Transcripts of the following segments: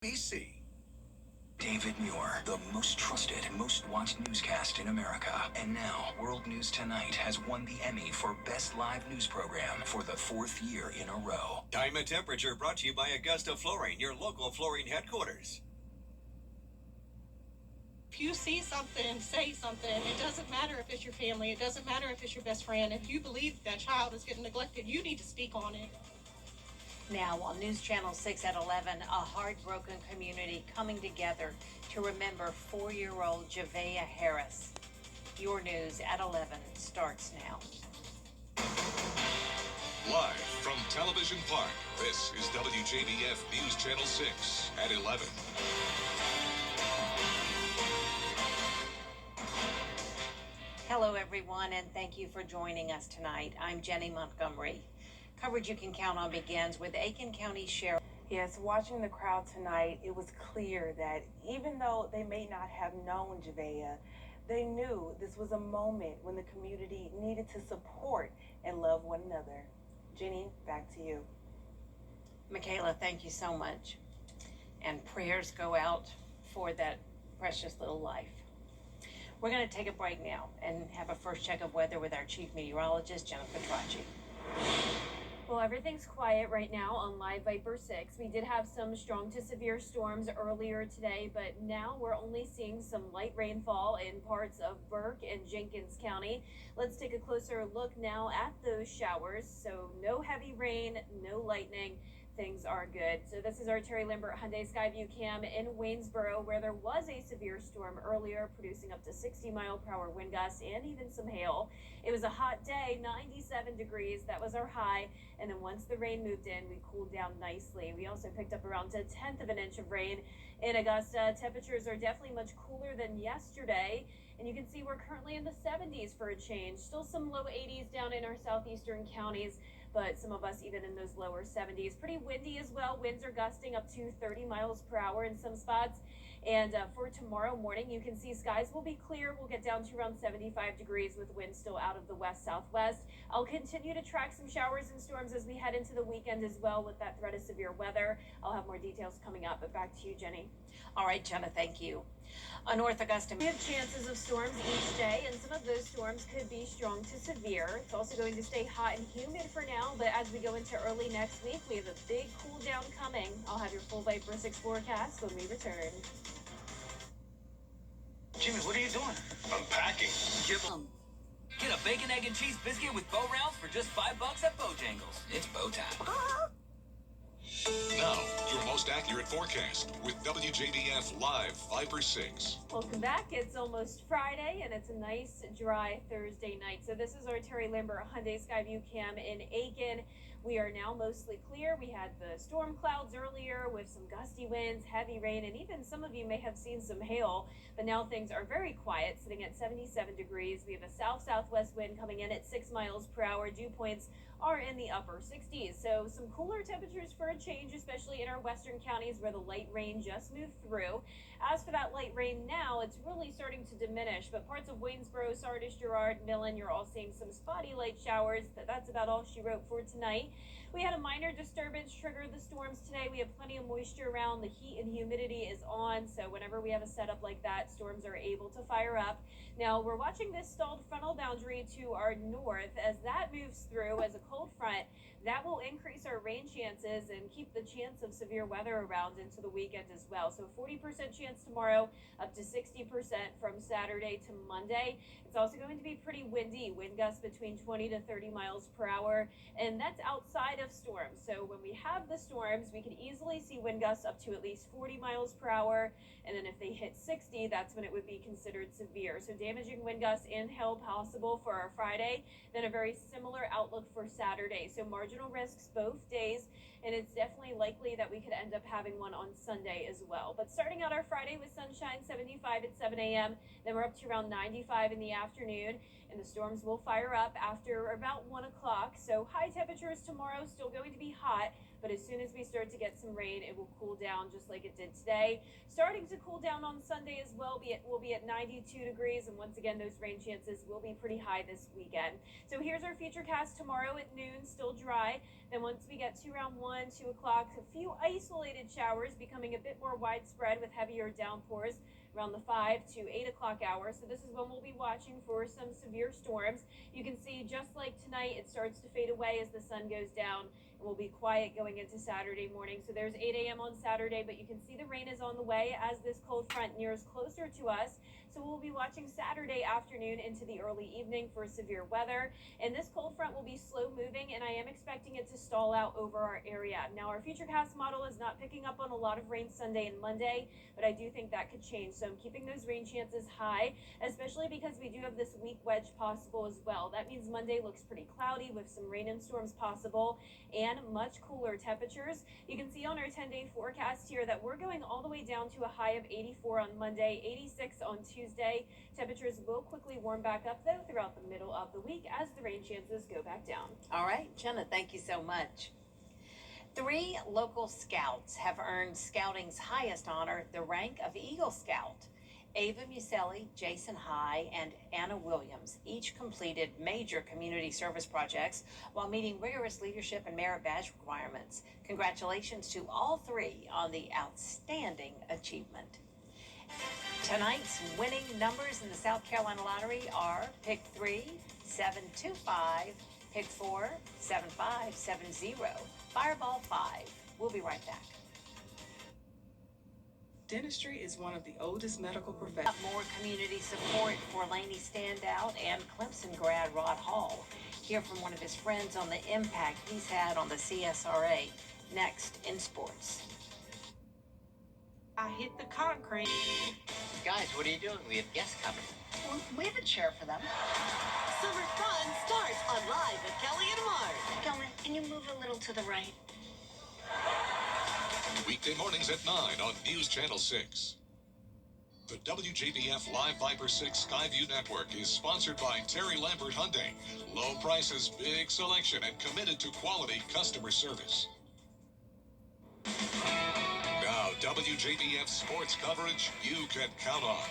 BC. David Muir, the most trusted, most watched newscast in America. And now, World News Tonight has won the Emmy for Best Live News Program for the 4th year in a row. Time and temperature brought to you by Augusta Flooring, your local flooring headquarters. If you see something, say something. It doesn't matter if it's your family. It doesn't matter if it's your best friend. If you believe that child is getting neglected, you need to speak on it. Now on News Channel 6 at 11, a heartbroken community coming together to remember 4-year-old Javea Harris. Your news at 11 starts now. Live from Television Park, this is WJBF News Channel 6 at 11. Hello everyone, and thank you for joining us tonight. I'm Jenny Montgomery. Coverage you can count on begins with Aiken County Sheriff. Yes, watching the crowd tonight, it was clear that even though they may not have known Javea, they knew this was a moment when the community needed to support and love one another. Jenny, back to you. Michaela, thank you so much. And prayers go out for that precious little life. We're going to take a break now and have a first check of weather with our chief meteorologist, Jennifer Tracci. Well, everything's quiet right now on Live Viper 6. We did have some strong to severe storms earlier today, but now we're only seeing some light rainfall in parts of Burke and Jenkins County. Let's take a closer look now at those showers. So no heavy rain, no lightning. Things are good. So this is our Terry Lambert Hyundai Skyview cam in Waynesboro, where there was a severe storm earlier, producing up to 60-mile-per-hour wind gusts and even some hail. It was a hot day, 97 degrees. That was our high. And then once the rain moved in, we cooled down nicely. We also picked up around 1/10 of an inch of rain in Augusta. Temperatures are definitely much cooler than yesterday. And you can see we're currently in the 70s for a change. Still some low 80s down in our southeastern counties, but some of us even in those lower 70s. Pretty windy as well. Winds are gusting up to 30 miles per hour in some spots. And for tomorrow morning, you can see skies will be clear. We'll get down to around 75 degrees with winds still out of the west-southwest. I'll continue to track some showers and storms as we head into the weekend as well with that threat of severe weather. I'll have more details coming up, but back to you, Jenny. All right, Jenna, thank you. A North Augusta. We have chances of storms each day, and some of those storms could be strong to severe. It's also going to stay hot and humid for now, but as we go into early next week, we have a big cool down coming. I'll have your full Viper 6 forecast when we return. Jimmy, what are you doing? Unpacking. Get a bacon, egg, and cheese biscuit with bow rounds for just $5 at Bojangles. It's bow time. Now, your most accurate forecast with WJBF Live Viper 6. Welcome back. It's almost Friday, and it's a nice, dry Thursday night. So this is our Terry Lambert Hyundai Skyview cam in Aiken. We are now mostly clear. We had the storm clouds earlier with some gusty winds, heavy rain, and even some of you may have seen some hail. But now things are very quiet, sitting at 77 degrees. We have a south-southwest wind coming in at 6 miles per hour. Dew points are in the upper 60s. So some cooler temperatures for a change, especially in our western counties where the light rain just moved through. As for that light rain now, it's really starting to diminish, but parts of Waynesboro, Sardis, Girard, Millen, you're all seeing some spotty light showers, but that's about all she wrote for tonight. We had a minor disturbance trigger the storms today. We have plenty of moisture around. The heat and humidity is on, so whenever we have a setup like that, storms are able to fire up. Now, we're watching this stalled frontal boundary to our north. As that moves through as a cold front, that will increase our rain chances and keep the chance of severe weather around into the weekend as well. So 40% chance tomorrow, up to 60% from Saturday to Monday. It's also going to be pretty windy, wind gusts between 20 to 30 miles per hour, and that's outside of storms. So when we have the storms, we can easily see wind gusts up to at least 40 miles per hour, and then if they hit 60, that's when it would be considered severe. So damaging wind gusts and hail possible for our Friday, then a very similar outlook for Saturday. So marginal risks both days, and it's definitely likely that we could end up having one on Sunday as well. But starting out our Friday with sunshine, 75 at 7 a.m., then we're up to around 95 in the afternoon, and the storms will fire up after about 1 o'clock. So high temperatures tomorrow, still going to be hot, but as soon as we start to get some rain, it will cool down just like it did today. Starting to cool down on Sunday as well. We'll be at 92 degrees, and once again, those rain chances will be pretty high this weekend. So here's our future cast tomorrow at noon, still dry. Then once we get to around 1, 2 o'clock, a few isolated showers becoming a bit more widespread with heavier downpours around the 5 to 8 o'clock hour. So this is when we'll be watching for some severe storms. You can see just like tonight, it starts to fade away as the sun goes down. It will be quiet going into Saturday morning. So there's 8 a.m. on Saturday, but you can see the rain is on the way as this cold front nears closer to us. So we'll be watching Saturday afternoon into the early evening for severe weather. And this cold front will be slow moving, and I am expecting it to stall out over our area. Now, our futurecast model is not picking up on a lot of rain Sunday and Monday, but I do think that could change. So I'm keeping those rain chances high, especially because we do have this weak wedge possible as well. That means Monday looks pretty cloudy with some rain and storms possible and much cooler temperatures. You can see on our 10-day forecast here that we're going all the way down to a high of 84 on Monday, 86 on Tuesday. Temperatures will quickly warm back up though throughout the middle of the week as the rain chances go back down. All right, Jenna, thank you so much. 3 local scouts have earned scouting's highest honor, the rank of Eagle Scout. Ava Muselli, Jason High, and Anna Williams each completed major community service projects while meeting rigorous leadership and merit badge requirements. Congratulations to all 3 on the outstanding achievement. Tonight's winning numbers in the South Carolina Lottery are pick 3, 725, pick 4, 7570, Fireball 5. We'll be right back. Dentistry is one of the oldest medical professions. More community support for Laney standout and Clemson grad Rod Hall. Hear from one of his friends on the impact he's had on the CSRA. Next in sports. I hit the concrete. Guys, what are you doing? We have guests coming. Well, we have a chair for them. Summer fun starts on Live with Kelly and Mark. Kelly, can you move a little to the right? Weekday mornings at 9 on News Channel 6. The WJBF Live Viper 6 Skyview Network is sponsored by Terry Lambert Hyundai. Low prices, big selection, and committed to quality customer service. Now, WJBF sports coverage you can count on.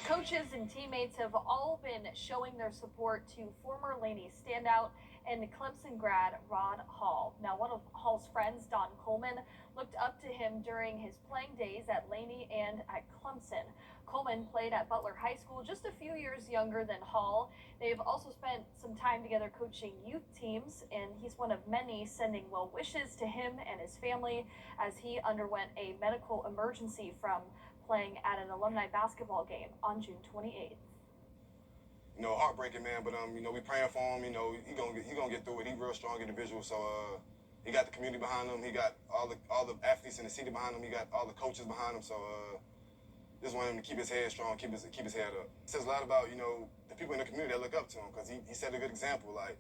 Coaches and teammates have all been showing their support to former Laney standout and Clemson grad Rod Hall. Now, one of Hall's friends, Don Coleman, looked up to him during his playing days at Laney and at Clemson. Coleman played at Butler High School, just a few years younger than Hall. They've also spent some time together coaching youth teams, and he's one of many sending well wishes to him and his family as he underwent a medical emergency from playing at an alumni basketball game on June 28th. You know, heartbreaking, man, but you know, we praying for him. You know, he gonna get through it. He real strong individual, so he got the community behind him. He got all the athletes in the city behind him. He got all the coaches behind him. So just want him to keep his head strong, keep his head up. It says a lot about, you know, the people in the community that look up to him, because he set a good example. Like,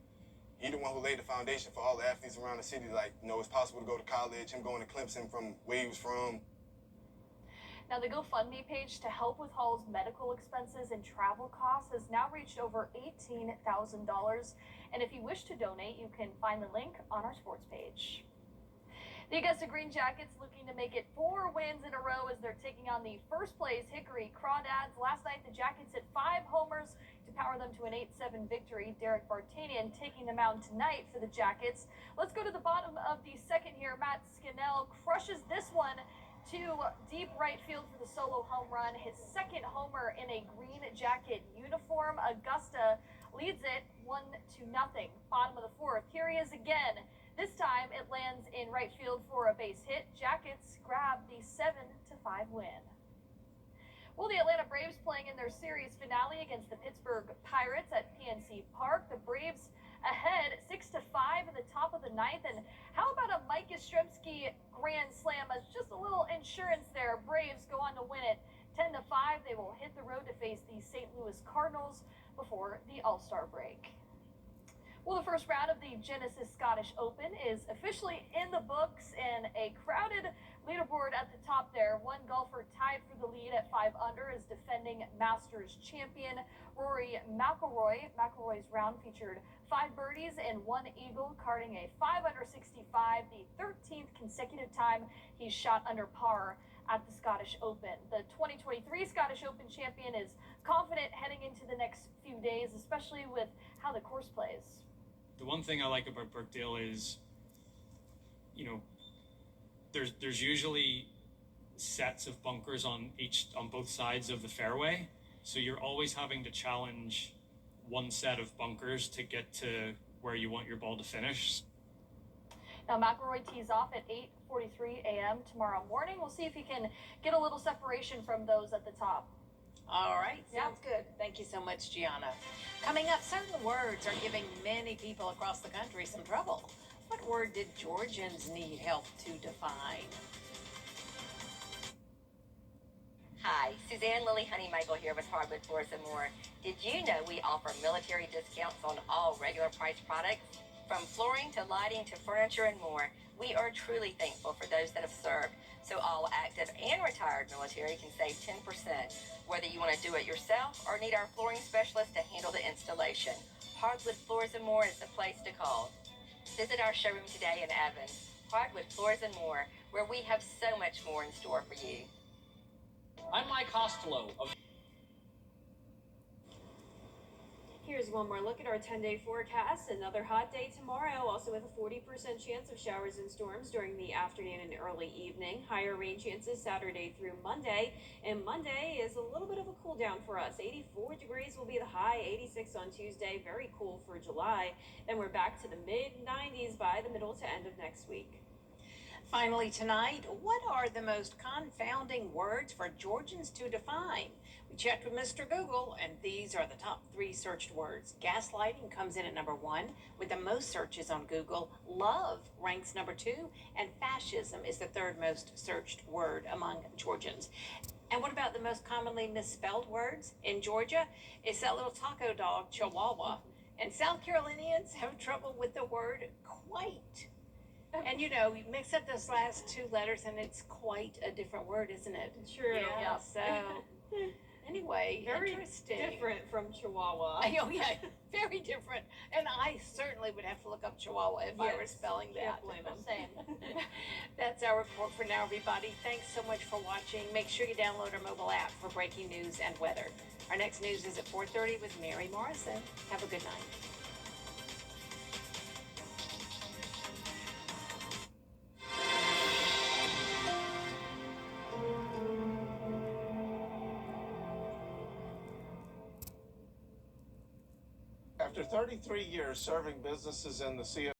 he the one who laid the foundation for all the athletes around the city. Like, you know, it's possible to go to college. Him going to Clemson from where he was from. Now, the GoFundMe page to help with Hall's medical expenses and travel costs has now reached over $18,000. And if you wish to donate, you can find the link on our sports page. The Augusta Green Jackets looking to make it 4 wins in a row as they're taking on the first place Hickory Crawdads. Last night, the Jackets hit 5 homers to power them to an 8-7 victory. Derek Vartanian taking the mound tonight for the Jackets. Let's go to the bottom of the second here. Matt Scannell crushes this one to deep right field for the solo home run. His second homer in a Green Jacket uniform. Augusta leads it 1-0. Bottom of the fourth. Here he is again. This time it lands in right field for a base hit. Jackets grab the 7-5 win. Well, the Atlanta Braves playing in their series finale against the Pittsburgh Pirates at PNC Park. The Braves ahead 6-5 in the top of the ninth. And how about a Mike Yastrzemski grand slam as just a little insurance there? Braves go on to win it 10-5. They will hit the road to face the St. Louis Cardinals before the All-Star break. Well, the first round of the Genesis Scottish Open is officially in the books, and a crowded leaderboard at the top there. One golfer Crawford tied for the lead at 5 under as defending Masters champion Rory McIlroy. McIlroy's round featured 5 birdies and 1 eagle, carding a 5 under 65, the 13th consecutive time he's shot under par at the Scottish Open. The 2023 Scottish Open champion is confident heading into the next few days, especially with how the course plays. The one thing I like about Brookdale is, you know, there's usually sets of bunkers on both sides of the fairway, so you're always having to challenge one set of bunkers to get to where you want your ball to finish. Now McIlroy tees off at 8:43 a.m. tomorrow morning. We'll see if he can get a little separation from those at the top. All right, sounds good. Thank you so much, Gianna. Coming up, certain words are giving many people across the country some trouble. What word did Georgians need help to define? Hi, Suzanne Lily Honeymichael here with Hardwood Floors and More. Did you know we offer military discounts on all regular price products? From flooring to lighting to furniture and more, we are truly thankful for those that have served. So all active and retired military can save 10%. Whether you want to do it yourself or need our flooring specialist to handle the installation, Hardwood Floors and More is the place to call. Visit our showroom today in Evans, Hardwood Floors and More, where we have so much more in store for you. I'm Mike Costello of Here's one more look at our 10-day forecast. Another hot day tomorrow, also with a 40% chance of showers and storms during the afternoon and early evening. Higher rain chances Saturday through Monday, and Monday is a little bit of a cool down for us. 84 degrees will be the high, 86 on Tuesday, very cool for July. Then we're back to the mid-90s by the middle to end of next week. Finally tonight, what are the most confounding words for Georgians to define? We checked with Mr. Google, and these are the top 3 searched words. Gaslighting comes in at number 1 with the most searches on Google. Love ranks number 2, and fascism is the 3rd most searched word among Georgians. And what about the most commonly misspelled words in Georgia? It's that little taco dog, Chihuahua. And South Carolinians have trouble with the word quite. And you know, you mix up those last 2 letters and it's quite a different word, isn't it? True. Yeah, so anyway, Very interesting. different from Chihuahua. Oh yeah, very different. And I certainly would have to look up Chihuahua if I were spelling that. Can't blame them. Same. That's our report for now, everybody. Thanks so much for watching. Make sure you download our mobile app for breaking news and weather. Our next news is at 4:30 with Mary Morrison. Have a good night. After 33 years serving businesses in the